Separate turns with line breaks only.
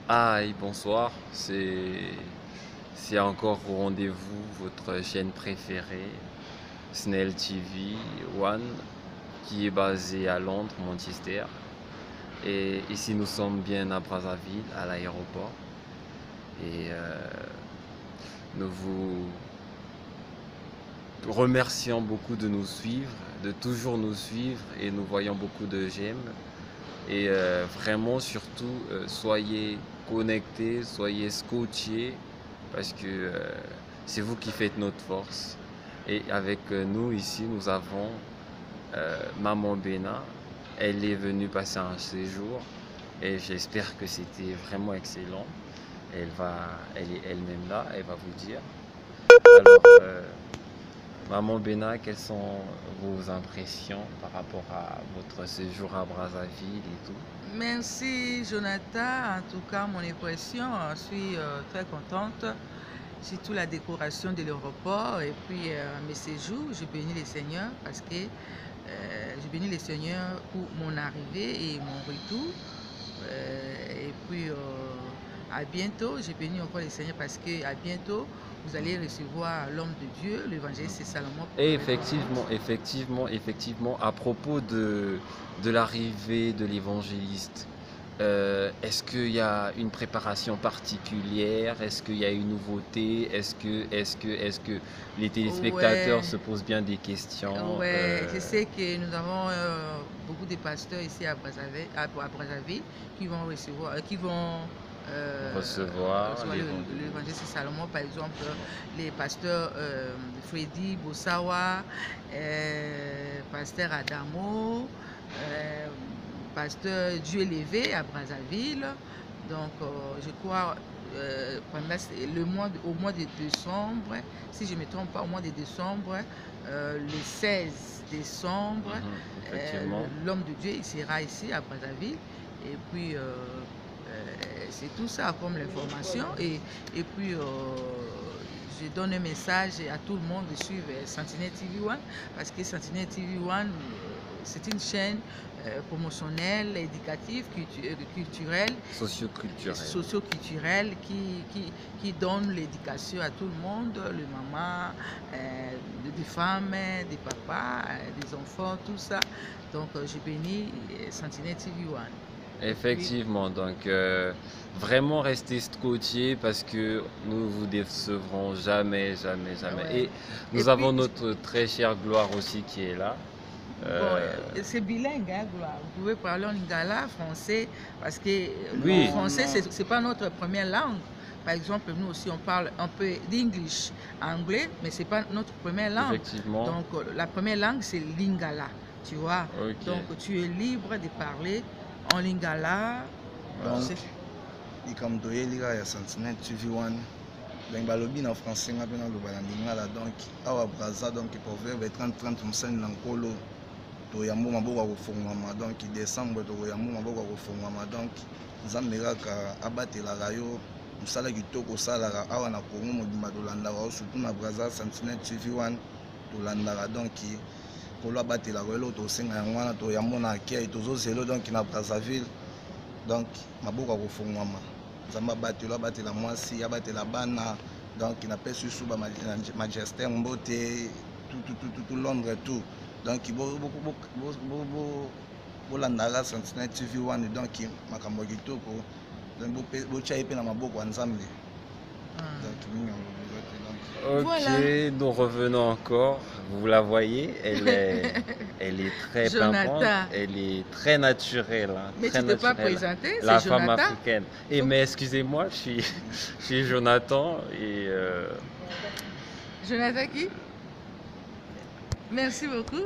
Aïe, bonsoir. C'est encore au rendez-vous votre chaîne préférée, Snell TV One, qui est basée à Londres, Manchester. Et ici, nous sommes bien à Brazzaville, à l'aéroport. Et nous vous remercions beaucoup de nous suivre, de toujours nous suivre, et nous voyons beaucoup de j'aime. Et vraiment, surtout, soyez connectés, soyez scotchés, parce que c'est vous qui faites notre force. Et avec nous ici, nous avons Maman Bena. Elle est venue passer un séjour et j'espère que c'était vraiment excellent. Elle est elle-même là, elle va vous dire. Alors, Maman Bena, quelles sont vos impressions par rapport à votre séjour à Brazzaville et tout?
Merci Jonathan. En tout cas, mon impression, je suis très contente. Surtout la décoration de l'aéroport et puis mes séjours. Je bénis les Seigneurs parce que je bénis les Seigneurs pour mon arrivée et mon retour. Et puis à bientôt. Je bénis encore les Seigneurs parce que à bientôt vous allez recevoir l'homme de Dieu, l'évangéliste Salomon.
Et effectivement, à propos de l'arrivée de l'évangéliste, est-ce qu'il y a une préparation particulière? Est-ce qu'il y a une nouveauté? Est-ce que les téléspectateurs
Ouais.
se posent bien des questions?
Ouais, je sais que nous avons beaucoup de pasteurs ici à Brazzaville qui vont recevoir, qui vont
Recevoir
recevoir
l'évangéliste.
l'évangéliste Salomon, par exemple, les pasteurs Freddy Bossawa, pasteur Adamo, euh, pasteur Dieu élevé à Brazzaville. Donc, je crois pendant au mois de décembre, si je ne me trompe pas, au mois de décembre, le 16 décembre,
Effectivement.
l'homme de Dieu il sera ici à Brazzaville. Et puis, c'est tout ça comme l'information. Et puis, je donne un message à tout le monde de suivre Sentinelle TV One parce que Sentinelle TV One, c'est une chaîne promotionnelle, éducative, culturelle, socio-culturelle qui donne l'éducation à tout le monde, les mamans, des femmes, des papas, des enfants, tout ça. Donc, je bénis Sentinelle TV One.
Effectivement, donc vraiment restez scotchés parce que nous vous décevrons jamais.
Ouais.
Et
Et
nous avons
puis,
notre très chère Gloire aussi qui est là.
bon, c'est bilingue, hein, Gloire. Vous pouvez parler en lingala, français, parce que le
Oui,
français, c'est pas notre première langue. Par exemple, nous aussi, on parle un peu d'anglais, anglais, mais c'est pas notre première langue.
effectivement.
Donc, la première langue, c'est lingala, tu vois.
Ok.
Donc, tu es libre de parler en lingala.
Donc, comme tu es Sentinelle TV One, donc balobi en français nga pena lo bala lingala donc awa braza donc proverbe 30 musani na nkolo to yambo maboko kofungwama donc décembre to yambo maboko kofungwama donc nzambe kaka abatelaka yo mosala kitoko osalaka awa na Congo mobimba tolandaka surtout na braza Sentinelle TV One tolandaka donc kolo abatelaka eloko tosenga yango wana to yambo na akei tozozela donc na Brazzaville donc maboko akofungwama nzambe abatela mwasi abatela bana donc napesi susu bamajestere mbote tout Londres tout donc bolandaka Sentinelle TV One donc makambo ya kitoko botya ye mpe na maboko ya nzambe donc mingi
Ok,
Voilà.
nous revenons encore. Vous la voyez, elle est très pimpante,
Jonathan.
elle est très naturelle, hein,
Mais
très
tu ne t'es pas
naturelle.
présenté,
La
c'est
femme
Jonathan.
africaine. Et mais excusez-moi, je suis Jonathan et
Jonathan qui? Merci beaucoup.